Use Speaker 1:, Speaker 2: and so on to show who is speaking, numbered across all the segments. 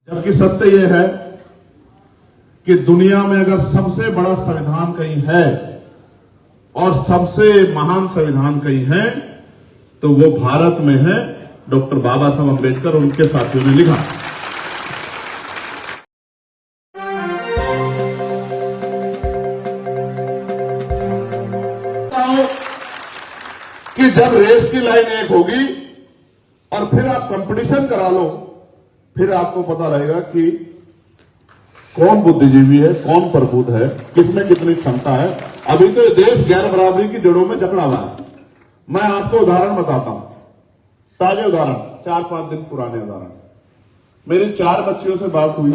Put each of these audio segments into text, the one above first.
Speaker 1: जबकि सत्य यह है कि दुनिया में अगर सबसे बड़ा संविधान कहीं है और सबसे महान संविधान कहीं है तो वो भारत में है। डॉक्टर बाबा साहब अम्बेडकर उनके साथियों ने लिखा। कि जब रेस की लाइन एक होगी और फिर आप कंपटीशन करा लो, फिर आपको पता रहेगा कि कौन बुद्धिजीवी है, कौन प्रबुद्ध है, किसमें कितनी क्षमता है। अभी तो देश गैर बराबरी की जड़ों में जकड़ा हुआ है। मैं आपको उदाहरण बताता हूं, ताजे उदाहरण, 4-5 दिन पुराने उदाहरण। मेरी 4 बच्चियों से बात हुई।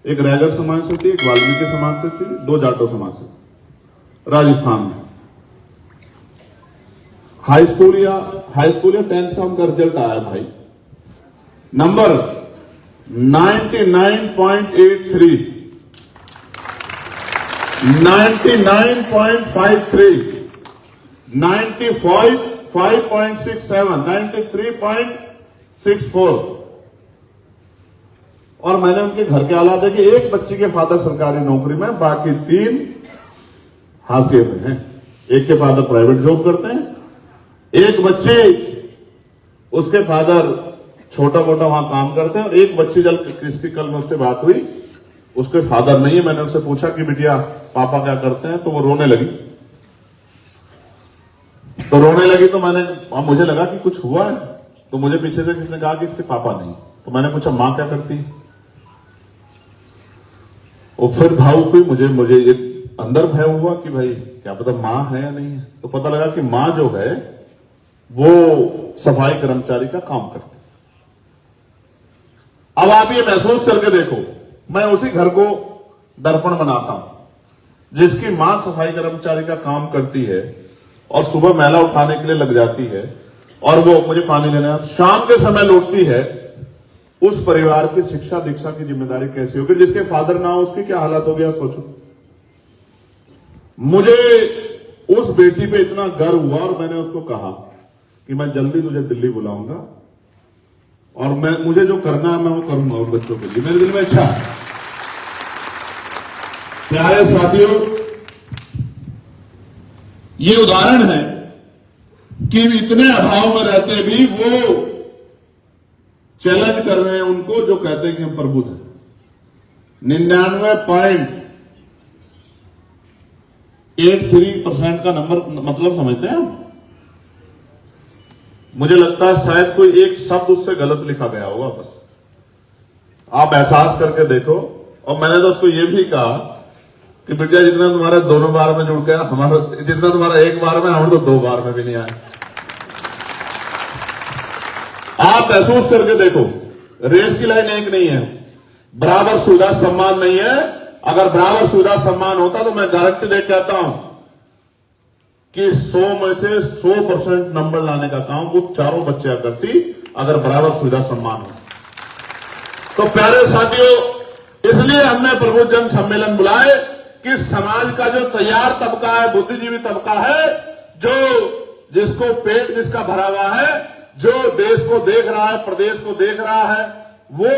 Speaker 1: एक रैगर समाज से थी, एक वाल्मीकि समाज से थी, 2 जाटो समाज से, राजस्थान में। हाई स्कूल या 10th का उनका रिजल्ट आया भाई, नंबर 99.83, 99.53, 95.67, 93.64। और मैंने उनके घर के हालात देखे। एक बच्ची के फादर सरकारी नौकरी में, बाकी 3 हाशिए पे हैं। एक के फादर प्राइवेट जॉब करते हैं, एक बच्ची उसके फादर छोटा मोटा वहां काम करते हैं, और एक बच्ची जब किसकी कल मुझसे बात हुई, उसके फादर नहीं है। मैंने उससे पूछा कि बिटिया पापा क्या करते हैं, तो वो रोने लगी। तो मुझे लगा कि कुछ हुआ है। तो मुझे पीछे से किसने कहा कि इसके पापा नहीं। तो मैंने पूछा मां क्या करती है। और फिर भावुक हुई, मुझे एक अंदर भय हुआ कि भाई क्या पता मां है या नहीं है। तो पता लगा कि मां जो है वो सफाई कर्मचारी का काम करती है। अब आप ये महसूस करके देखो, मैं उसी घर को दर्पण बनाता हूं जिसकी मां सफाई कर्मचारी का काम करती है और सुबह मैला उठाने के लिए लग जाती है और वो मुझे पानी देना, शाम के समय लौटती है। उस परिवार की शिक्षा दीक्षा की जिम्मेदारी कैसी होगी? जिसके फादर ना हो उसकी क्या हालत हो गया, सोचो। मुझे उस बेटी पे इतना गर्व हुआ और मैंने उसको कहा कि मैं जल्दी तुझे दिल्ली बुलाऊंगा और मुझे जो करना है मैं वो करूंगा उन बच्चों के लिए। मेरे दिल में अच्छा। प्यारे साथियों, ये उदाहरण है कि इतने अभाव में रहते भी वो चैलेंज कर रहे हैं उनको जो कहते हैं कि हम प्रबुद्ध हैं। 99.83% का नंबर मतलब समझते हैं हम? मुझे लगता है शायद कोई एक शब्द उससे गलत लिखा गया होगा। बस आप एहसास करके देखो। और मैंने तो उसको ये भी कहा कि बेटा जितना तुम्हारा दोनों बार में जुड़ गया, हमारा जितना तुम्हारा एक बार में, हम तो 2 बार में भी नहीं आए। आप महसूस करके देखो, रेस की लाइन एक नहीं है, बराबर सुविधा सम्मान नहीं है। अगर बराबर सुविधा सम्मान होता तो मैं गारंटी दे कहता हूं कि 100 में से 100% नंबर लाने का काम वो चारों बच्चियां करती, अगर बराबर सुविधा सम्मान हो। तो प्यारे साथियों, इसलिए हमने प्रबुद्ध जन सम्मेलन बुलाए कि समाज का जो तैयार तबका है, बुद्धिजीवी तबका है, जो जिसको पेट जिसका भरा हुआ है, जो देश को देख रहा है, प्रदेश को देख रहा है, वो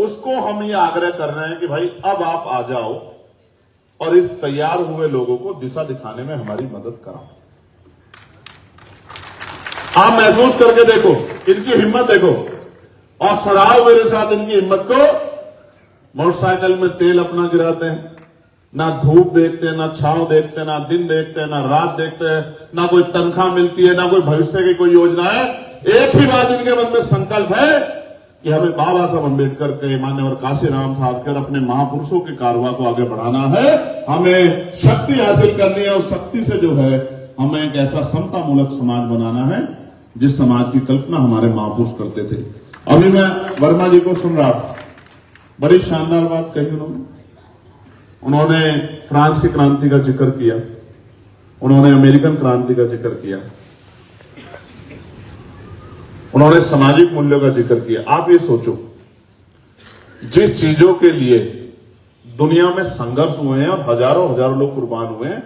Speaker 1: उसको हम ये आग्रह कर रहे हैं कि भाई अब आप आ जाओ और इस तैयार हुए लोगों को दिशा दिखाने में हमारी मदद कराओ। आप महसूस करके देखो, इनकी हिम्मत देखो और सराहो मेरे साथ इनकी हिम्मत को। मोटरसाइकिल में तेल अपना गिराते हैं, ना धूप देखते हैं, ना छांव देखते हैं, ना दिन देखते हैं, ना रात देखते हैं, ना कोई तनख्वाह मिलती है, ना कोई भविष्य की कोई योजना है। एक ही बात इनके मन में संकल्प है कि हमें बाबा साहब अम्बेडकर के, मान्यवर काशीराम साहब के और अपने महापुरुषों के कारवां को आगे बढ़ाना है। हमें शक्ति हासिल करनी है और शक्ति से जो है हमें एक ऐसा समता मूलक समाज बनाना है जिस समाज की कल्पना हमारे महापुरुष करते थे। अभी मैं वर्मा जी को सुन रहा था, बड़ी शानदार बात कही उन्होंने फ्रांस की क्रांति का जिक्र किया, उन्होंने अमेरिकन क्रांति का जिक्र किया, उन्होंने सामाजिक मूल्यों का जिक्र किया। आप ये सोचो, जिस चीजों के लिए दुनिया में संघर्ष हुए हैं और हजारों लोग कुर्बान हुए हैं,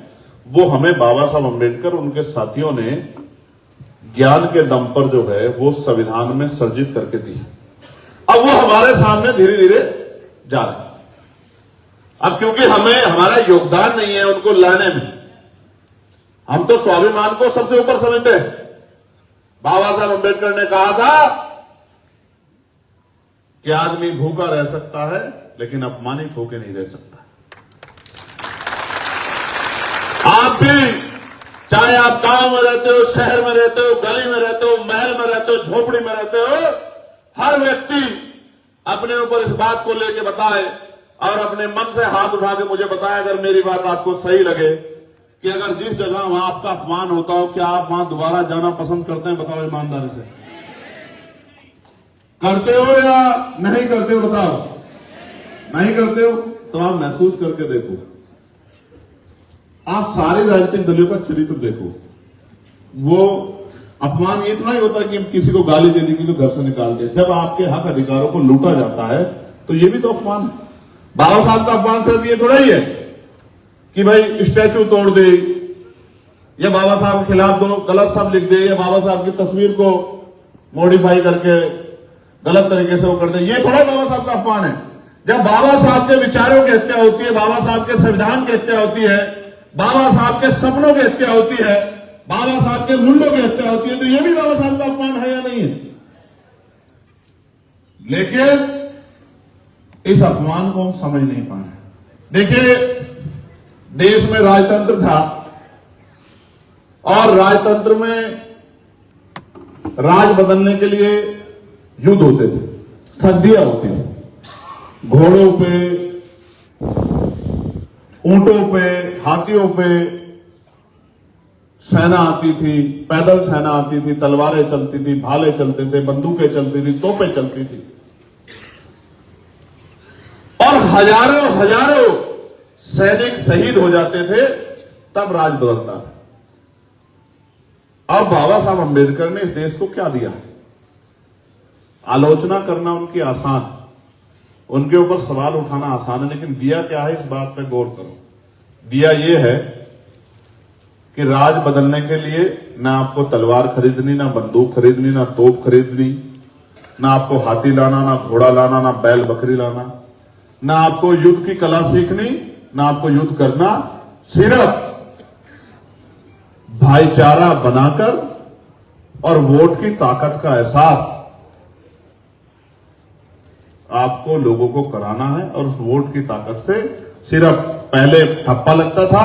Speaker 1: वो हमें बाबा साहब अम्बेडकर उनके साथियों ने ज्ञान के दम पर जो है वो संविधान में सर्जित करके दी। अब वो हमारे सामने धीरे धीरे जा रहे हैं। अब क्योंकि हमें हमारा योगदान नहीं है उनको लाने में, हम तो स्वाभिमान को सबसे ऊपर समझते हैं। बाबा साहब अम्बेडकर ने कहा था कि आदमी भूखा रह सकता है लेकिन अपमानित होकर नहीं रह सकता। आप भी, चाहे आप गांव में रहते हो, शहर में रहते हो, गली में रहते हो, महल में रहते हो, झोपड़ी में रहते हो, हर व्यक्ति अपने ऊपर इस बात को लेके बताए और अपने मन से हाथ उठा के मुझे बताए अगर मेरी बात आपको सही लगे कि अगर जिस जगह वहां आपका अपमान होता हो, क्या आप वहां दोबारा जाना पसंद करते हैं? बताओ ईमानदारी से, करते हो या नहीं करते हो? बताओ, नहीं करते हो तो आप महसूस करके देखो। आप सारे राजनीतिक दलों का चरित्र देखो। वो अपमान ये तो नहीं होता कि किसी को गाली दे दी तो घर से निकाल दिया। जब आपके हक अधिकारों को लूटा जाता है तो ये भी तो अपमान है। बाबा साहब का अपमान सिर्फ ये थोड़ा ही है कि भाई स्टैचू तोड़ दे या बाबा साहब के खिलाफ दो गलत शब्द लिख दे या बाबा साहब की तस्वीर को मॉडिफाई करके गलत तरीके से वो कर दे। ये थोड़ा बाबा साहब का अपमान है। जब बाबा साहब के विचारों की हत्या होती है, बाबा साहब के संविधान की हत्या होती है, बाबा साहब के सपनों की हत्या होती है, बाबा साहब के मूल्यों की हत्या होती है, तो ये भी बाबा साहब का अपमान है या नहीं है? लेकिन इस अपमान को हम समझ नहीं पा रहे। देखिए, देश में राजतंत्र था और राजतंत्र में राज बदलने के लिए युद्ध होते थे, संधियां होती थी। घोड़ों पे, ऊंटों पे, हाथियों पे सेना आती थी, पैदल सेना आती थी, तलवारें चलती थी, भाले चलते थे, बंदूकें चलती थी, तोपें चलती थी और हजारों हजारों सैनिक शहीद हो जाते थे, तब राज बदलता था। अब बाबा साहब अम्बेडकर ने इस देश को क्या दिया? आलोचना करना उनकी आसान, उनके ऊपर सवाल उठाना आसान है, लेकिन दिया क्या है इस बात पे गौर करो। दिया यह है कि राज बदलने के लिए ना आपको तलवार खरीदनी, ना बंदूक खरीदनी, ना तोप खरीदनी, ना आपको हाथी लाना, ना घोड़ा लाना, ना बैल बकरी लाना, ना आपको युद्ध की कला सीखनी, ना आपको युद्ध करना। सिर्फ भाईचारा बनाकर और वोट की ताकत का एहसास आपको लोगों को कराना है और उस वोट की ताकत से सिर्फ पहले ठप्पा लगता था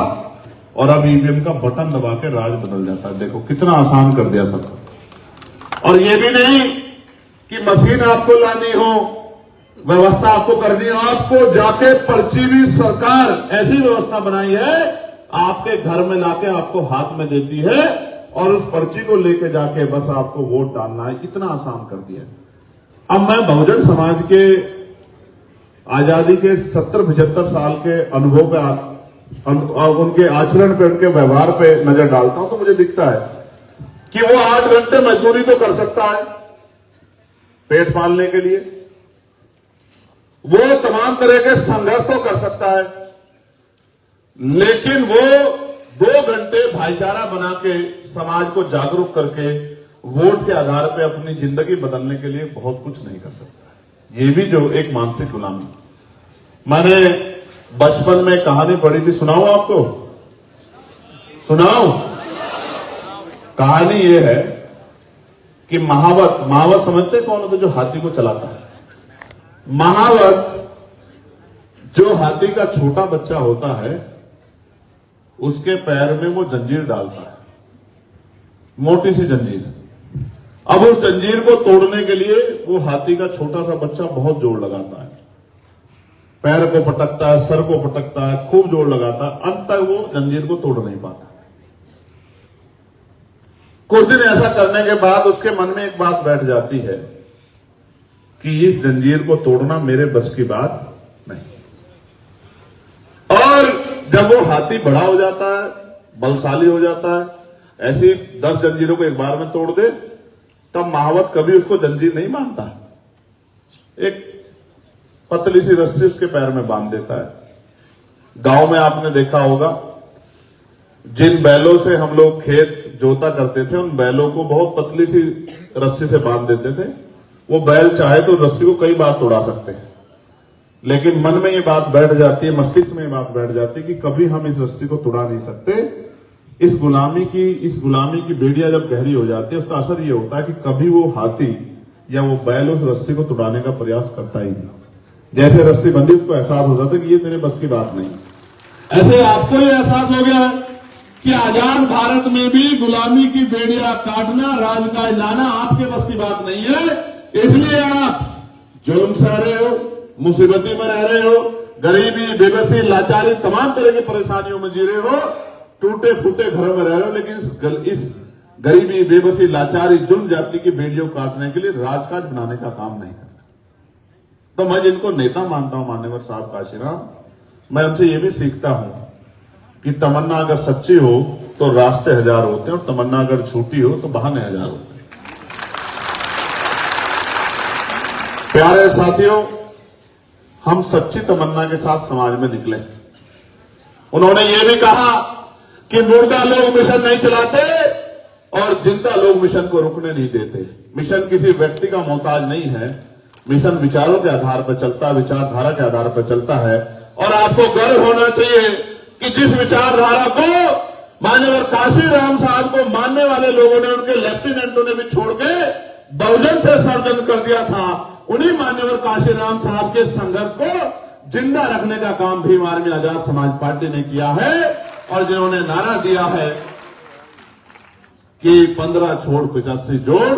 Speaker 1: और अब ईवीएम का बटन दबा के राज बदल जाता है। देखो कितना आसान कर दिया सबको। और ये भी नहीं कि मशीन आपको लानी हो, व्यवस्था आपको करनी हो, आपको जाके पर्ची भी सरकार ऐसी व्यवस्था बनाई है, आपके घर में लाके आपको हाथ में देती है और उस पर्ची को लेके जाके बस आपको वोट डालना है। इतना आसान कर दिया। अब मैं बहुजन समाज के आजादी के 70-75 साल के अनुभव पे और उनके आचरण पे, उनके व्यवहार पे नजर डालता हूं तो मुझे दिखता है कि वो 8 घंटे मजदूरी तो कर सकता है पेट पालने के लिए, वो तमाम तरह के संघर्ष तो कर सकता है, लेकिन वो 2 घंटे भाईचारा बना के समाज को जागरूक करके वोट के आधार पे अपनी जिंदगी बदलने के लिए बहुत कुछ नहीं कर सकता। ये भी जो एक मानसिक गुलामी। मैंने बचपन में कहानी पढ़ी थी, सुनाऊं आपको? सुनाऊं? कहानी ये है कि महावत समझते कौन होता? जो हाथी को चलाता है। महावत जो हाथी का छोटा बच्चा होता है उसके पैर में वो जंजीर डालता है, मोटी सी जंजीर। अब उस जंजीर को तोड़ने के लिए वो हाथी का छोटा सा बच्चा बहुत जोर लगाता है, पैर को पटकता है, सर को पटकता है, खूब जोर लगाता है, अंत तक वो जंजीर को तोड़ नहीं पाता। कुछ दिन ऐसा करने के बाद उसके मन में एक बात बैठ जाती है कि इस जंजीर को तोड़ना मेरे बस की बात नहीं। और जब वो हाथी बड़ा हो जाता है, बलशाली हो जाता है, ऐसी 10 जंजीरों को एक बार में तोड़ दे, तब महावत कभी उसको जंजीर नहीं मानता, एक पतली सी रस्सी उसके पैर में बांध देता है। गांव में आपने देखा होगा, जिन बैलों से हम लोग खेत जोता करते थे, उन बैलों को बहुत पतली सी रस्सी से बांध देते थे वो बैल चाहे तो रस्सी को कई बार तोड़ा सकते हैं, लेकिन मन में ये बात बैठ जाती है, मस्तिष्क में ये बात बैठ जाती है कि कभी हम इस रस्सी को तोड़ा नहीं सकते। इस गुलामी की बेड़िया जब गहरी हो जाती है, उसका असर ये होता है कि कभी वो हाथी या वो बैल उस रस्सी को तोड़ाने का प्रयास करता ही नहीं। जैसे रस्सी बंधी, उसको एहसास हो जाता है कि ये तेरे बस की बात नहीं। ऐसे आपको ये एहसास हो गया कि आजाद भारत में भी गुलामी की बेड़िया काटना, राजकाज लाना आपके बस की बात नहीं है। इसलिए आप जुर्म सह रहे हो, मुसीबती में रह रहे हो, गरीबी, बेबसी, लाचारी, तमाम तरह की परेशानियों में जी रहे हो, टूटे फूटे घरों में रह रहे हो, लेकिन इस गरीबी, बेबसी, लाचारी, जुर्म जाति की बेड़ियों काटने के लिए राजकाज बनाने का काम नहीं करना। तो मैं जिनको नेता मानता हूं, मान्यवर साहब काशीराम, मैं उनसे ये भी सीखता हूं कि तमन्ना अगर सच्ची हो तो रास्ते हजार होते हैं, और तमन्ना अगर झूठी हो तो बहाने हजार होते हैं। प्यारे साथियों, हम सच्ची तमन्ना के साथ समाज में निकले। उन्होंने ये भी कहा कि मुर्दा लोग मिशन नहीं चलाते और जिंदा लोग मिशन को रुकने नहीं देते। मिशन किसी व्यक्ति का मोहताज नहीं है, मिशन विचारों के आधार पर चलता है, विचारधारा के आधार पर चलता है। और आपको गर्व होना चाहिए कि जिस विचारधारा को माननीय काशीराम साहब को मानने वाले लोगों ने, उनके लेफ्टिनेंटों ने भी छोड़ के बहुजन से सर्जन कर दिया था, उन्हीं माननीय काशीराम साहब के संघर्ष को जिंदा रखने का काम भीम आर्मी आजाद समाज पार्टी ने किया है। और जिन्होंने नारा दिया है कि 15 छोड़ 85 जोड़,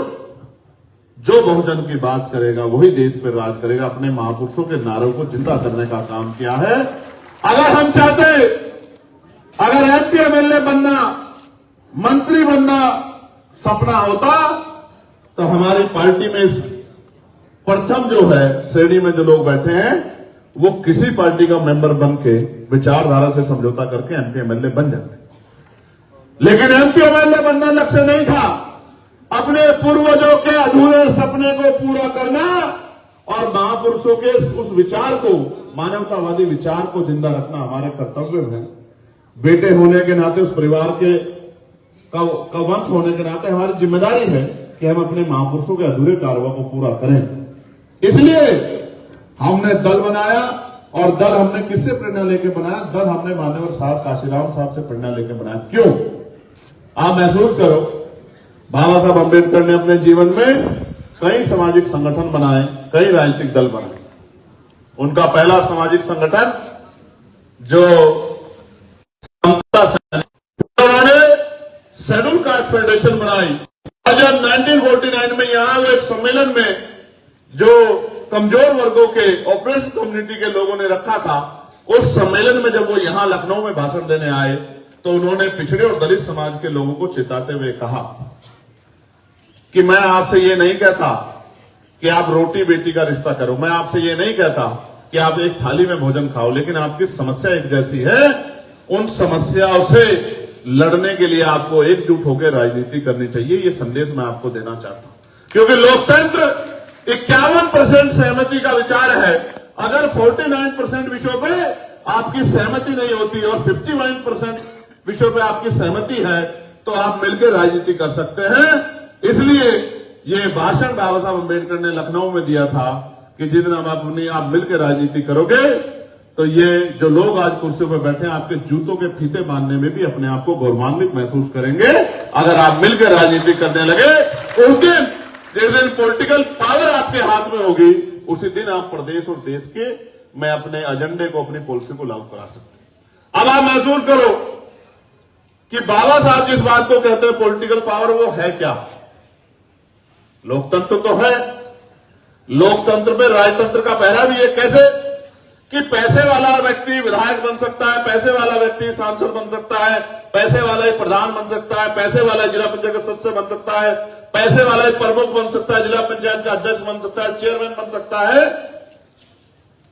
Speaker 1: जो बहुजन की बात करेगा वही देश पर राज करेगा, अपने महापुरुषों के नारों को जिंदा करने का काम किया है। अगर हम चाहते, अगर एमपी एमएलए बनना, मंत्री बनना सपना होता तो हमारी पार्टी में प्रथम जो है श्रेणी में जो लोग बैठे हैं वो किसी पार्टी का मेंबर बन के विचारधारा से समझौता करके एमपी एमएलए बन जाते। लेकिन एमपी एमएलए बनना लक्ष्य नहीं था, अपने पूर्वजों के अधूरे सपने को पूरा करना और महापुरुषों के उस विचार को, मानवतावादी विचार को जिंदा रखना हमारे कर्तव्य है। बेटे होने के नाते, उस परिवार के का वंश होने के नाते हमारी जिम्मेदारी है कि हम अपने महापुरुषों के अधूरे कार्यों को पूरा करें। इसलिए हमने दल बनाया, और दल हमने किससे प्रेरणा लेके बनाया? दल हमने माननीय साहब काशीराम साहब से प्रेरणा लेके बनाया। क्यों? आप महसूस करो, बाबा साहब अम्बेडकर ने अपने जीवन में कई सामाजिक संगठन बनाए, कई राजनीतिक दल बनाए। उनका पहला सामाजिक संगठन जो उन्होंने शेड्यूल कास्ट फेडरेशन बनाई। 1949 में यहां एक सम्मेलन में जो कमजोर वर्गों के, ऑपरेशन कम्युनिटी के लोगों ने रखा था, उस सम्मेलन में जब वो यहां लखनऊ में भाषण देने आए तो उन्होंने पिछड़े और दलित समाज के लोगों को चेताते हुए कहा कि मैं आपसे ये नहीं कहता कि आप रोटी बेटी का रिश्ता करो, मैं आपसे ये नहीं कहता कि आप एक थाली में भोजन खाओ, लेकिन आपकी समस्या एक जैसी है। उन समस्याओं से लड़ने के लिए आपको एकजुट होकर राजनीति करनी चाहिए। ये संदेश मैं आपको देना चाहता हूं, क्योंकि लोकतंत्र 51% सहमति का विचार है। अगर 49% विषयों पे आपकी सहमति नहीं होती और 51% विषयों पे आपकी सहमति है तो आप मिलकर राजनीति कर सकते हैं। इसलिए ये भाषण बाबा साहब अम्बेडकर ने लखनऊ में दिया था कि जिस दिन आप मिलकर राजनीति करोगे तो ये जो लोग आज कुर्सियों पर बैठे हैं, आपके जूतों के फीते बांधने में भी अपने आप को गौरवान्वित महसूस करेंगे अगर आप मिलकर राजनीति करने लगे। उस दिन, जिस दिन पॉलिटिकल पावर आपके हाथ में होगी, उसी दिन आप प्रदेश और देश के में अपने एजेंडे को, अपनी पॉलिसी को लागू करा सकते हैं। अब आप महसूस करो कि बाबा साहब जिस बात को कहते हैं पॉलिटिकल पावर, वो है क्या? लोकतंत्र तो है। लोकतंत्र में राजतंत्र का पहरा भी है। कैसे? कि पैसे वाला व्यक्ति विधायक बन सकता है, पैसे वाला व्यक्ति सांसद बन सकता है, पैसे वाला ही प्रधान बन सकता है, पैसे वाला जिला पंचायत का सदस्य बन सकता है, पैसे वाला ही प्रमुख बन सकता है, जिला पंचायत का अध्यक्ष बन सकता है, चेयरमैन बन सकता है।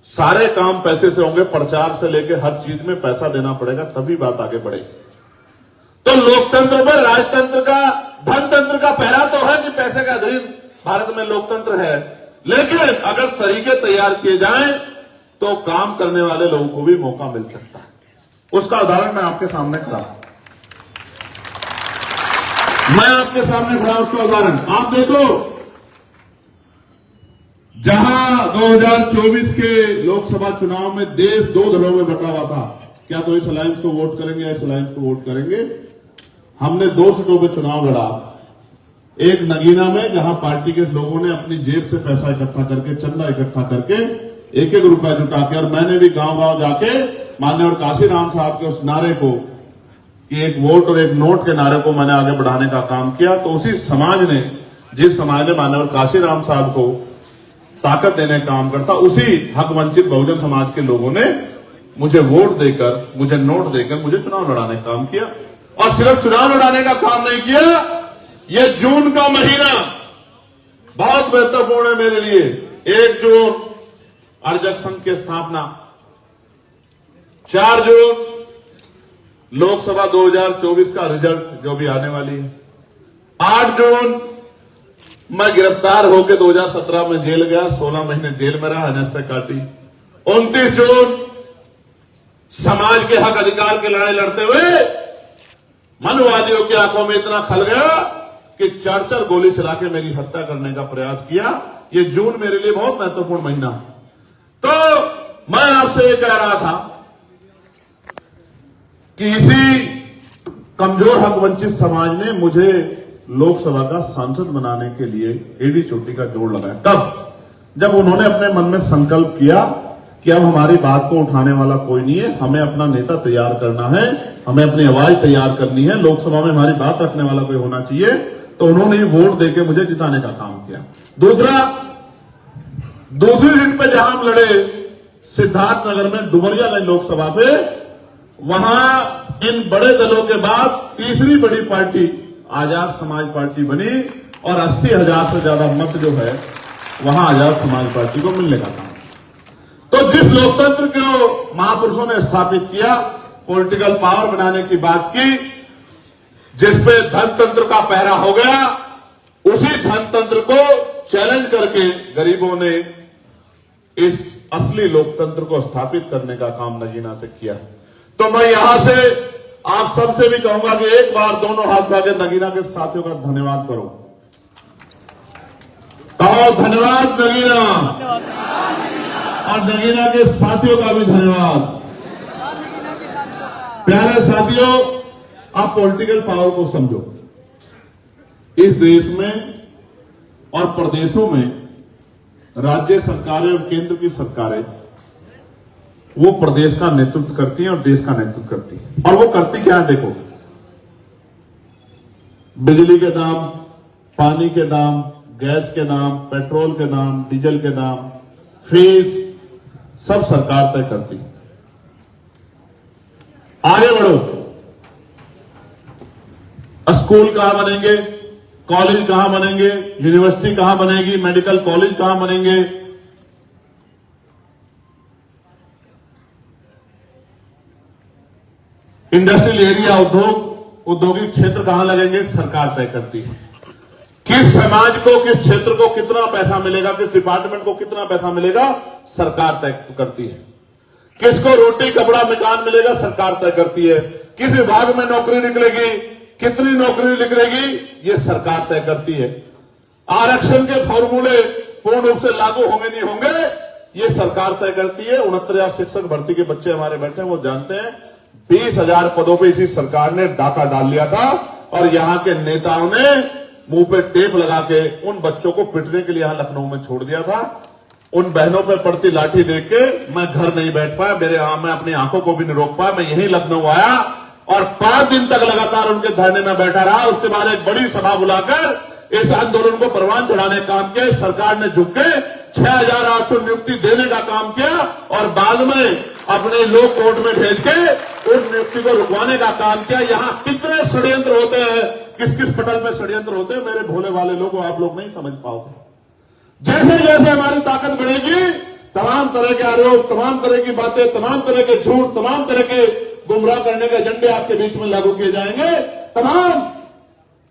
Speaker 1: सारे काम पैसे से होंगे। प्रचार से लेकर हर चीज में पैसा देना पड़ेगा, तभी बात आगे बढ़ेगी। तो लोकतंत्र पर राजतंत्र का, धनतंत्र का पहरा तो है कि पैसे का अधीन भारत में लोकतंत्र है, लेकिन अगर तरीके तैयार किए जाएं तो काम करने वाले लोगों को भी मौका मिल सकता है। उसका उदाहरण मैं आपके सामने खड़ा हूं। मैं आपके सामने खड़ा उसका उदाहरण आप देखो। जहां 2024 के लोकसभा चुनाव में देश दो दलों में बटा हुआ था, क्या तो इस अलायंस को वोट करेंगे या इस अलायंस को वोट करेंगे। हमने 2 सीटों पे चुनाव लड़ा, एक नगीना में जहां पार्टी के लोगों ने अपनी जेब से पैसा इकट्ठा करके, चंदा इकट्ठा करके 1-1 रुपया जुटा के, और मैंने भी गांव-गांव जाके माननीय काशीराम साहब के उस नारे को कि एक वोट और एक नोट के नारे को मैंने आगे बढ़ाने का काम किया। तो उसी समाज ने, जिस समाज ने माननीय काशीराम साहब को ताकत देने का काम करता, उसी हक वंचित बहुजन समाज के लोगों ने मुझे वोट देकर, मुझे नोट देकर मुझे चुनाव लड़ाने का काम किया। और सिर्फ चुनाव लड़ाने का काम नहीं किया, ये जून का महीना बहुत महत्वपूर्ण है मेरे लिए। 1 जून अर्जक संघ की स्थापना, 4 जून लोकसभा 2024 का रिजल्ट जो भी आने वाली है, 8 जून मैं गिरफ्तार होकर 2017 में जेल गया, 16 महीने जेल में रहा, एनएसए काटी। 29 जून समाज के हक अधिकार की लड़ाई लड़ते हुए मनवादियों की आंखों में इतना खल गया कि 4 गोली चला के मेरी हत्या करने का प्रयास किया। ये जून मेरे लिए बहुत महत्वपूर्ण महीना। तो मैं आपसे ये कह रहा था कि इसी कमजोर हक वंचित समाज ने मुझे लोकसभा का सांसद बनाने के लिए एड़ी चोटी का जोड़ लगाया। कब? जब उन्होंने अपने मन में संकल्प किया कि अब हमारी बात को उठाने वाला कोई नहीं है, हमें अपना नेता तैयार करना है, हमें अपनी आवाज तैयार करनी है, लोकसभा में हमारी बात रखने वाला कोई होना चाहिए। तो उन्होंने वोट देके मुझे जिताने का काम किया। दूसरी सीट पे जहां हम लड़े, सिद्धार्थनगर में डुमरियागंज लोकसभा पे, वहां इन बड़े दलों के बाद तीसरी बड़ी पार्टी आजाद समाज पार्टी बनी और 80,000 से ज्यादा मत जो है वहां आजाद समाज पार्टी को मिलने का काम। तो जिस लोकतंत्र को महापुरुषों ने स्थापित किया, पॉलिटिकल पावर बनाने की बात की, जिसपे धनतंत्र का पहरा हो गया, उसी धनतंत्र को चैलेंज करके गरीबों ने इस असली लोकतंत्र को स्थापित करने का काम नगीना से किया। तो मैं यहां से आप सबसे भी कहूंगा कि एक बार दोनों हाथ उठा के नगीना के साथियों का धन्यवाद करो। कहो धन्यवाद नगीना, और नगीना के साथियों का भी धन्यवाद। प्यारे साथियों, आप पॉलिटिकल पावर को समझो। इस देश में और प्रदेशों में राज्य सरकारें और केंद्र की सरकारें वो प्रदेश का नेतृत्व करती हैं और देश का नेतृत्व करती हैं। और वो करती क्या है? देखो, बिजली के दाम, पानी के दाम, गैस के दाम, पेट्रोल के दाम, डीजल के दाम, फीस सब सरकार तय करती है। आगे बढ़ो, स्कूल कहां बनेंगे, कॉलेज कहां बनेंगे, यूनिवर्सिटी कहां बनेगी, मेडिकल कॉलेज कहां बनेंगे, इंडस्ट्रियल एरिया, औद्योगिक क्षेत्र कहां लगेंगे, सरकार तय करती है। किस समाज को, किस क्षेत्र को कितना पैसा मिलेगा, किस डिपार्टमेंट को कितना पैसा मिलेगा, सरकार तय करती है। किसको रोटी कपड़ा मकान मिलेगा, सरकार तय करती है। किस विभाग में नौकरी निकलेगी, कितनी नौकरी निकलेगी, ये सरकार तय करती है। आरक्षण के फॉर्मूले पूर्ण रूप से लागू होंगे नहीं होंगे, ये सरकार तय करती है। 69,000 शिक्षक भर्ती के बच्चे हमारे बैठे हैं, वो जानते हैं 20,000 पदों पे इसी सरकार ने डाका डाल लिया था, और यहां के नेताओं ने मुंह पे टेप लगा के उन बच्चों को पिटने के लिए यहां लखनऊ में छोड़ दिया था। उन बहनों पे पड़ती लाठी देख के मैं घर नहीं बैठ पाया, मैं अपनी आंखों को भी नहीं रोक पाया। मैं यहीं लखनऊ आया और 5 दिन तक लगातार उनके धरने में बैठा रहा। उसके बाद एक बड़ी सभा बुलाकर इस आंदोलन को परवान चढ़ाने का काम किया। सरकार ने झुक के 6,800 नियुक्ति देने का काम किया और बाद में अपने लोग कोर्ट में भेज के उन नियुक्ति को रुकवाने का काम किया। यहां कितने षड्यंत्र होते हैं, किस किस पटल में षड्यंत्र होते हैं, मेरे भोले वाले लोग आप लोग नहीं समझ पाओगे। जैसे जैसे हमारी ताकत बढ़ेगी, तमाम तरह के आरोप, तमाम तरह की बातें, तमाम तरह के झूठ, तमाम तरह के गुमराह करने के एजेंडे आपके बीच में लागू किए जाएंगे। तमाम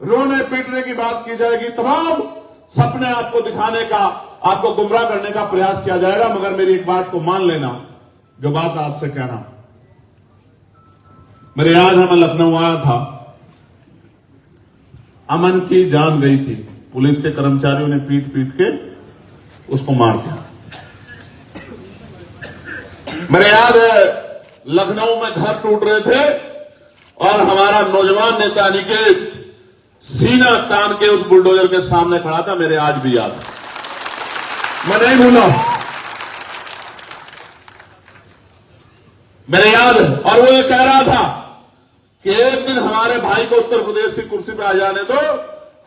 Speaker 1: रोने पीटने की बात की जाएगी, तमाम सपने आपको दिखाने का, आपको गुमराह करने का प्रयास किया जाएगा। मगर मेरी एक बात को मान लेना, जो बात आपसे कहना, मेरे याद है मैं लखनऊ आया था, अमन की जान गई थी। पुलिस के कर्मचारियों ने पीट पीट के उसको मार दिया। मेरे याद है लखनऊ में घर टूट रहे थे और हमारा नौजवान नेता अनिकेत सीना तान के उस बुलडोजर के सामने खड़ा था। मेरे आज भी याद, मैं नहीं भूला, मेरे याद है। और वो ये कह रहा था कि एक दिन हमारे भाई को उत्तर प्रदेश की कुर्सी पे आ जाने दो,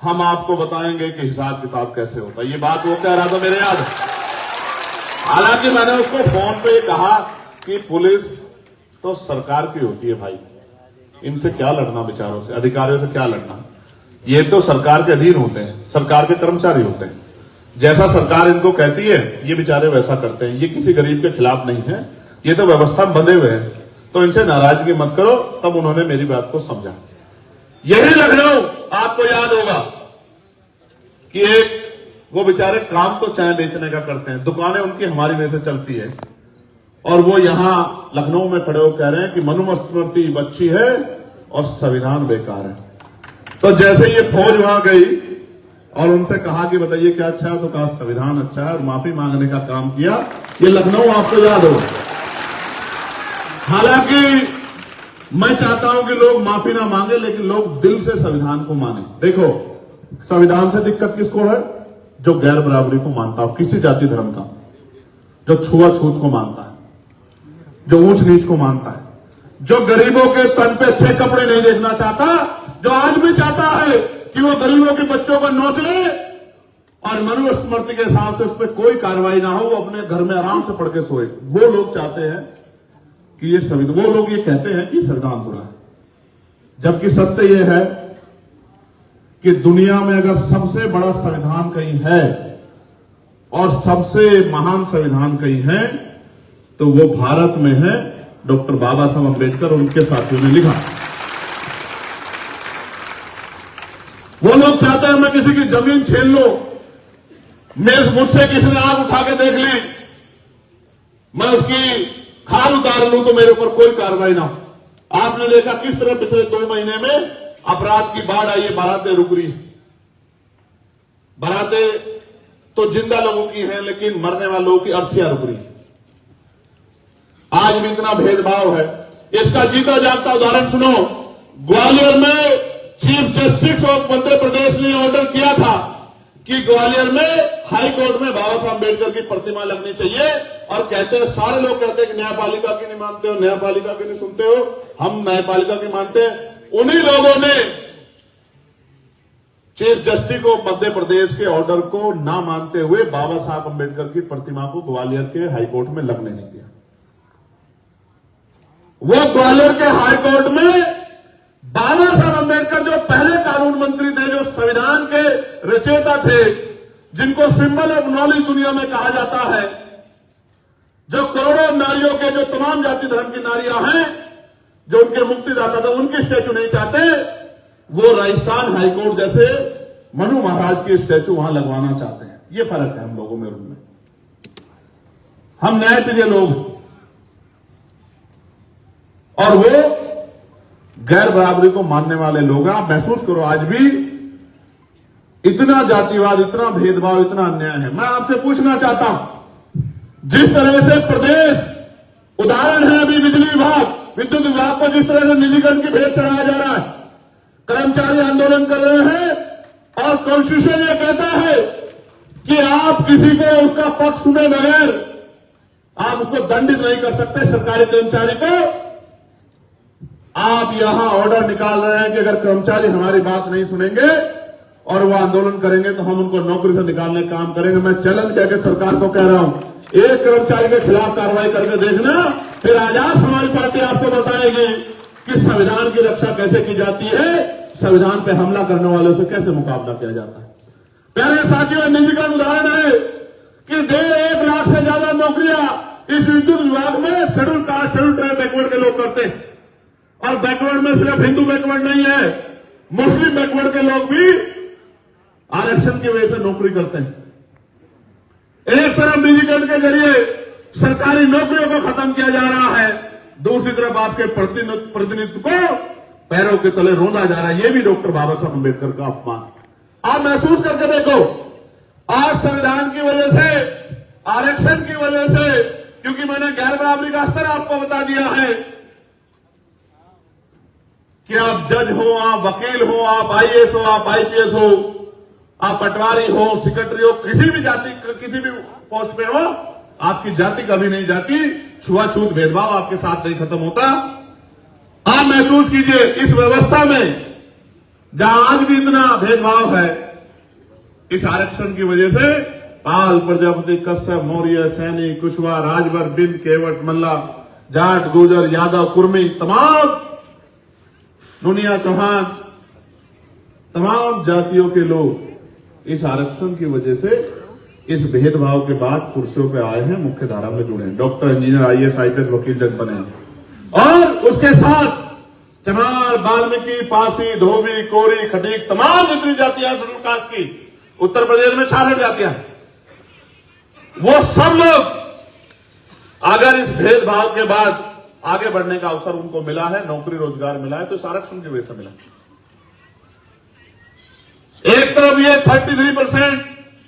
Speaker 1: हम आपको बताएंगे कि हिसाब किताब कैसे होता है। ये बात वो कह रहा था, मेरे याद है। हालांकि मैंने उसको फोन पे कहा कि पुलिस तो सरकार की होती है भाई, इनसे क्या लड़ना, बेचारों से, अधिकारियों से क्या लड़ना। ये तो सरकार के अधीन होते हैं, सरकार के कर्मचारी होते हैं। जैसा सरकार इनको कहती है ये बेचारे वैसा करते हैं। ये किसी गरीब के खिलाफ नहीं है, ये तो व्यवस्था में बंधे हुए हैं। तो इनसे नाराजगी मत करो। तब उन्होंने मेरी बात को समझा। यही लखनऊ आपको याद होगा कि एक वो बेचारे काम तो चाय बेचने का करते हैं, दुकानें उनकी हमारी में से चलती है, और वो यहां लखनऊ में खड़े होकर कह रहे हैं कि मनुस्मृति अच्छी है और संविधान बेकार है। तो जैसे ये फौज वहां गई और उनसे कहा कि बताइए क्या अच्छा है, तो कहा संविधान अच्छा है, और माफी मांगने का काम किया। ये लखनऊ आपको याद होगा। हालांकि मैं चाहता हूं कि लोग माफी ना मांगे, लेकिन लोग दिल से संविधान को माने। देखो, संविधान से दिक्कत किसको है? जो गैर बराबरी को मानता हो, किसी जाति धर्म का, जो छुआछूत को मानता है, जो ऊंच नीच को मानता है, जो गरीबों के तन पे अच्छे कपड़े नहीं देखना चाहता, जो आज भी चाहता है कि वो गरीबों के बच्चों को नोच ले और मनुस्मृति के हिसाब से उस पर कोई कार्रवाई ना हो, वो अपने घर में आराम से पढ़ के सोए। वो लोग चाहते हैं कि ये संविधान, वो लोग ये कहते हैं कि संविधान बुरा है, जबकि सत्य ये है कि दुनिया में अगर सबसे बड़ा संविधान कहीं है और सबसे महान संविधान कहीं है तो वो भारत में है। डॉक्टर बाबा साहब अम्बेडकर और उनके साथियों ने लिखा। वो लोग चाहते हैं मैं किसी की जमीन छीन लो, मुझसे किसी ने आग उठा के देख ली, मैं उसकी खाल उतार लूं तो मेरे ऊपर कोई कार्रवाई ना हो। आपने देखा किस तरह पिछले 2 महीने में अपराध की बाढ़ आई है, बारातें रुक रही। बारातें तो जिंदा लोगों की हैं, लेकिन मरने वालों की अर्थियां रुक रही। आज भी इतना भेदभाव है। इसका जीता जागता उदाहरण सुनो। ग्वालियर में chief justice of Madhya Pradesh ने ऑर्डर किया था कि ग्वालियर में हाई कोर्ट में बाबा साहब अम्बेडकर की प्रतिमा लगनी चाहिए, और कहते हैं, सारे लोग कहते हैं कि न्यायपालिका की नहीं मानते हो, न्यायपालिका की नहीं सुनते हो, हम न्यायपालिका की मानते हैं। उन्हीं लोगों ने chief justice of Madhya Pradesh के ऑर्डर को ना मानते हुए बाबा साहब अम्बेडकर की प्रतिमा को ग्वालियर के हाईकोर्ट में लगने नहीं दिया। वो ग्वालियर के हाईकोर्ट में बाबा साहब अम्बेडकर, जो पहले कानून मंत्री थे, जो संविधान के रचयिता थे, जिनको सिंबल ऑफ नॉलेज दुनिया में कहा जाता है, जो करोड़ों नारियों के, जो तमाम जाति धर्म की नारियां हैं, जो उनके मुक्तिदाता थे, उनकी स्टैचू नहीं चाहते, वो राजस्थान हाईकोर्ट जैसे मनु महाराज की स्टैचू वहां लगवाना चाहते हैं। ये फर्क है हम लोगों में, उनमें। हम न्यायप्रिय लोग हैं और वो गैर बराबरी को मानने वाले लोग हैं। आप महसूस करो, आज भी इतना जातिवाद, इतना भेदभाव, इतना अन्याय है। मैं आपसे पूछना चाहता हूं, जिस तरह से प्रदेश, उदाहरण है अभी बिजली विभाग, विद्युत विभाग को जिस तरह से निजीकरण की भेंट चढ़ाया जा रहा है, कर्मचारी आंदोलन कर रहे हैं, और कॉन्स्टिट्यूशन ये कहता है कि आप किसी को उसका पक्ष सुने बगैर आप उसको दंडित नहीं कर सकते। सरकारी कर्मचारी को आप यहां ऑर्डर निकाल रहे हैं कि अगर कर्मचारी हमारी बात नहीं सुनेंगे और वो आंदोलन करेंगे तो हम उनको नौकरी से निकालने का काम करेंगे। मैं चैलेंज करके सरकार को कह रहा हूं, एक कर्मचारी के खिलाफ कार्रवाई करके देखना, फिर आजाद समाज पार्टी आपको बताएगी कि संविधान की रक्षा कैसे की जाती है, संविधान पे हमला करने वालों से कैसे मुकाबला किया जाता है। प्यारे साथियों, निजीकरण उदाहरण है कि 1.5 लाख से ज्यादा नौकरियां इस विद्युत विभाग में schedule caste, schedule tribe, backward के लोग करते हैं। और बैकवर्ड में सिर्फ हिंदू बैकवर्ड नहीं है, मुस्लिम बैकवर्ड के लोग भी आरक्षण की वजह से नौकरी करते हैं। एक तरफ निजीकरण के जरिए सरकारी नौकरियों को खत्म किया जा रहा है, दूसरी तरफ आपके प्रतिनिधित्व को पैरों के तले रोंदा जा रहा है। यह भी डॉक्टर बाबा साहब अम्बेडकर का अपमान। आप महसूस करके देखो, आज संविधान की वजह से, आरक्षण की वजह से, क्योंकि मैंने गैर बराबरी का स्तर आपको बता दिया है कि आप जज हो, आप वकील हो, आप आईएएस हो, आप आईपीएस हो, आप पटवारी हो, सेक्रेटरी हो, किसी भी जाति, किसी भी पोस्ट पे हो, आपकी जाति कभी नहीं जाती, छुआछूत भेदभाव आपके साथ नहीं खत्म होता। आप महसूस कीजिए इस व्यवस्था में जहां आज भी इतना भेदभाव है, इस आरक्षण की वजह से पाल, प्रजापति, कश्यप, मौर्य, सैनी, कुशवाहा, राजभर, बिंद, केवट, मल्ला, जाट, गुर्जर, यादव, कुर्मी, तमाम दुनिया, चौहान, तमाम जातियों के लोग इस आरक्षण की वजह से, इस भेदभाव के बाद कुर्सियों पे आए हैं, मुख्य धारा में जुड़े हैं, डॉक्टर, इंजीनियर, आईएएस, आईपीएस, वकील, जज बने हैं। और उसके साथ चमार, वाल्मीकि, पासी, धोबी, कोरी, खटीक, तमाम जितनी जातियां शेड्यूल कास्ट की उत्तर प्रदेश में 66 जातियां, वो सब लोग अगर इस भेदभाव के बाद आगे बढ़ने का अवसर उनको मिला है, नौकरी रोजगार मिला है, तो इस आरक्षण की वजह से मिला। एक तरफ ये 33%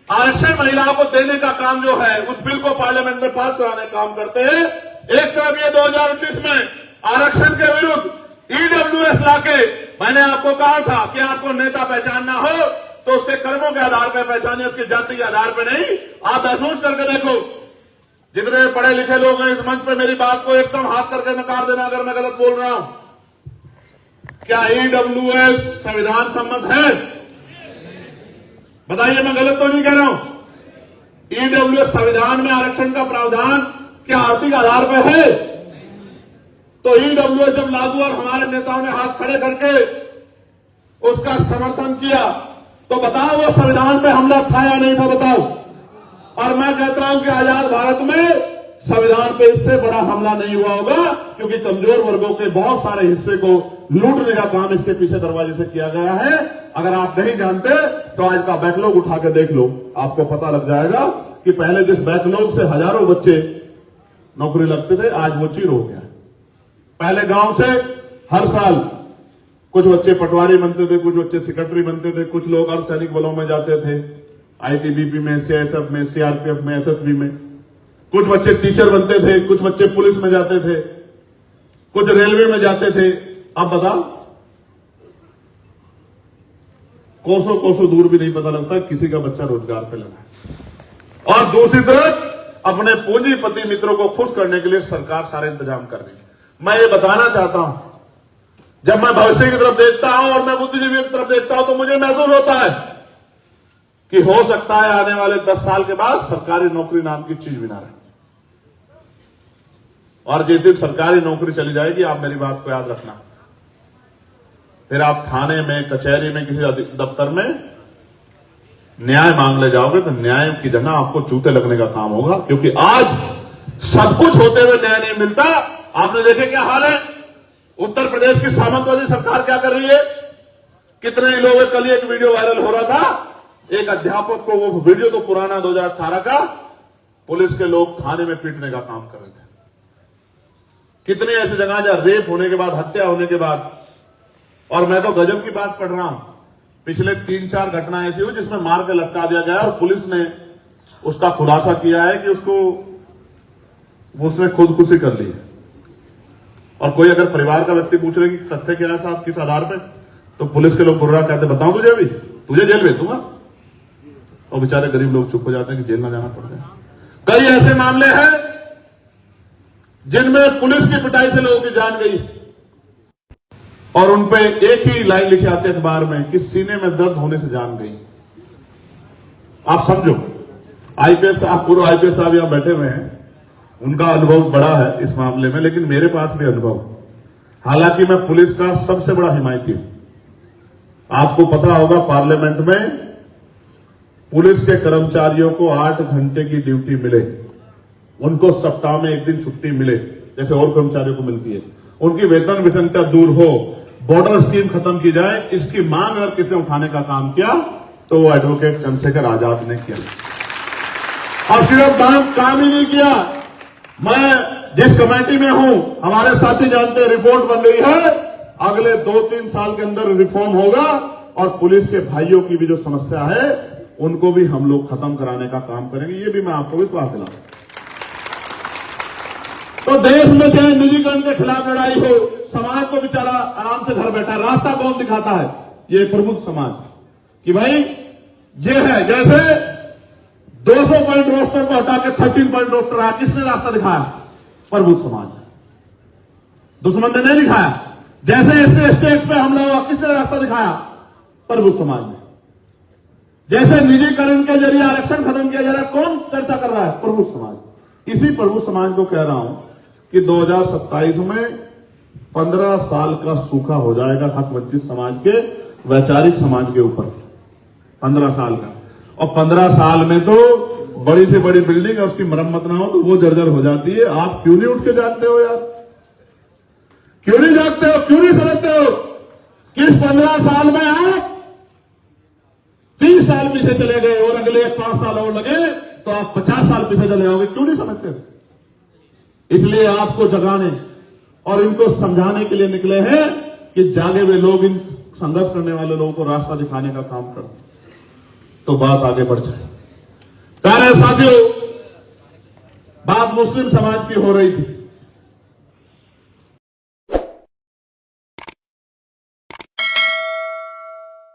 Speaker 1: आरक्षण महिलाओं को देने का काम जो है, उस बिल को पार्लियामेंट में पास कराने का काम करते हैं। एक तरफ ये 2019 में आरक्षण के विरुद्ध ईडब्ल्यूएस लाके, मैंने आपको कहा था कि आपको नेता पहचानना हो तो उसके कर्मों के आधार पर पहचाने, उसकी जाति के आधार पर नहीं। आप महसूस करके देखो, जितने पढ़े लिखे लोग हैं इस मंच पे, मेरी बात को एकदम हाथ करके नकार देना अगर मैं गलत बोल रहा हूं। क्या ईडब्ल्यूएस संविधान सम्मत है? बताइए, मैं गलत तो नहीं कह रहा हूं। ईडब्ल्यूएस संविधान में आरक्षण का प्रावधान क्या आर्थिक आधार पर है? तो ईडब्ल्यूएस जब लागू और हमारे नेताओं ने हाथ खड़े करके उसका समर्थन किया, तो बताओ वो संविधान पे हमला था या नहीं था? बताओ। और मैं कहता हूं कि आजाद भारत में संविधान पे इससे बड़ा हमला नहीं हुआ होगा, क्योंकि कमजोर वर्गों के बहुत सारे हिस्से को लूटने का काम इसके पीछे दरवाजे से किया गया है। अगर आप नहीं जानते तो आज का बैकलॉग उठा के देख लो, आपको पता लग जाएगा कि पहले जिस बैकलॉग से हजारों बच्चे नौकरी लगते थे, आज वो चीर हो गया। पहले गांव से हर साल कुछ बच्चे पटवारी बनते थे, कुछ बच्चे सेक्रेटरी बनते थे, कुछ लोग अर्धसैनिक बलों में जाते थे, आईटीबीपी में, सीआईएसएफ में, सीआरपीएफ में, एसएसबी में, कुछ बच्चे टीचर बनते थे, कुछ बच्चे पुलिस में जाते थे, कुछ रेलवे में जाते थे। अब बताओ, कोसों कोसों दूर भी नहीं पता लगता किसी का बच्चा रोजगार पे लगा है। और दूसरी तरफ अपने पूंजीपति मित्रों को खुश करने के लिए सरकार सारे इंतजाम कर रही है। मैं ये बताना चाहता हूं, जब मैं भविष्य की तरफ देखता हूं और मैं बुद्धिजीवी की तरफ देखता हूं, तो मुझे महसूस होता है कि हो सकता है आने वाले 10 साल के बाद सरकारी नौकरी नाम की चीज भी ना रहे। और जिस दिन सरकारी नौकरी चली जाएगी, आप मेरी बात को याद रखना, फिर आप थाने में, कचहरी में, किसी दफ्तर में न्याय मांगने जाओगे तो न्याय की जगह आपको जूते लगने का काम होगा, क्योंकि आज सब कुछ होते हुए न्याय नहीं मिलता। आपने देखे क्या हाल है उत्तर प्रदेश की सामंतवादी सरकार क्या कर रही है? कितने लोगों, कल एक वीडियो वायरल हो रहा था, एक अध्यापक को, वो वीडियो तो पुराना 2018 का, पुलिस के लोग थाने में पीटने का काम कर रहे थे। कितनी ऐसी जगह जहां रेप होने के बाद, हत्या होने के बाद, और मैं तो गजब की बात पढ़ रहा हूं, पिछले 3-4 घटनाएं ऐसी हुई जिसमें मार के लटका दिया गया और पुलिस ने उसका खुलासा किया है कि उसने खुदकुशी कर ली है। और कोई अगर परिवार का व्यक्ति पूछ रहे कि तथ्य क्या है साहब, किस आधार पे, तो पुलिस के लोग गुर्रा कहते, बताऊं तुझे, अभी तुझे जेल भेज दूंगा। और बेचारे गरीब लोग चुप हो जाते हैं कि जेल ना जाना पड़ता है। कई ऐसे मामले हैं जिनमें पुलिस की पिटाई से लोगों की जान गई और उनपे एक ही लाइन लिखी आती है अखबार में कि सीने में दर्द होने से जान गई। आप समझो, आईपीएस, आप पूर्व आईपीएस साहब यहां बैठे हुए हैं, उनका अनुभव बड़ा है इस मामले में, लेकिन मेरे पास भी अनुभव, हालांकि मैं पुलिस का सबसे बड़ा हिमायती हूं। आपको पता होगा पार्लियामेंट में पुलिस के कर्मचारियों को 8 घंटे की ड्यूटी मिले, उनको सप्ताह में 1 दिन छुट्टी मिले जैसे और कर्मचारियों को मिलती है, उनकी वेतन विसंगतता दूर हो, बॉर्डर स्कीम खत्म की जाए, इसकी मांग अगर किसने उठाने का काम किया तो वो एडवोकेट चंद्रशेखर आजाद ने किया। और सिर्फ काम ही नहीं किया, मैं जिस कमेटी में हूं, हमारे साथी जानते हैं, रिपोर्ट बन रही है, अगले 2-3 साल के अंदर रिफॉर्म होगा और पुलिस के भाइयों की भी जो समस्या है उनको भी हम लोग खत्म कराने का काम करेंगे, ये भी मैं आपको विश्वास दिलाऊं। तो देश में चाहे निजीकरण के खिलाफ लड़ाई हो, समाज को बेचारा आराम से घर बैठा, रास्ता कौन दिखाता है? ये प्रबुद्ध समाज, कि भाई ये है, जैसे 200 पॉइंट रोस्टर को हटा के 13 पॉइंट रोस्टर आया, किसने रास्ता दिखाया? प्रबुद्ध समाज। दुश्मन ने नहीं दिखाया। जैसे इससे स्टेज पे हमला हुआ, किसने रास्ता दिखाया? प्रबुद्ध समाज ने। जैसे निजीकरण के जरिए आरक्षण खत्म किया जा रहा है, कौन चर्चा कर रहा है? प्रबुद्ध समाज। इसी प्रबुद्ध समाज को कह रहा हूं कि 2027 में 15 साल का सूखा हो जाएगा हक वंचित समाज के, वैचारिक समाज के ऊपर। 15 साल का, और 15 साल में तो बड़ी से बड़ी बिल्डिंग है, उसकी मरम्मत ना हो तो वो जर्जर हो जाती है। आप क्यों नहीं उठ के जागते हो यार? क्यों नहीं जागते हो? क्यों नहीं समझते हो कि इस 15 साल में आप 30 साल पीछे चले गए और अगले 5 साल और लगे तो आप 50 साल पीछे चले जाओगे? क्यों नहीं समझते? इसलिए आपको जगाने और इनको समझाने के लिए निकले हैं कि जागे हुए लोग इन संघर्ष करने वाले लोगों को रास्ता दिखाने का काम करते, तो बात आगे बढ़ जाए। प्यारे साथियों, बात मुस्लिम समाज की हो रही थी।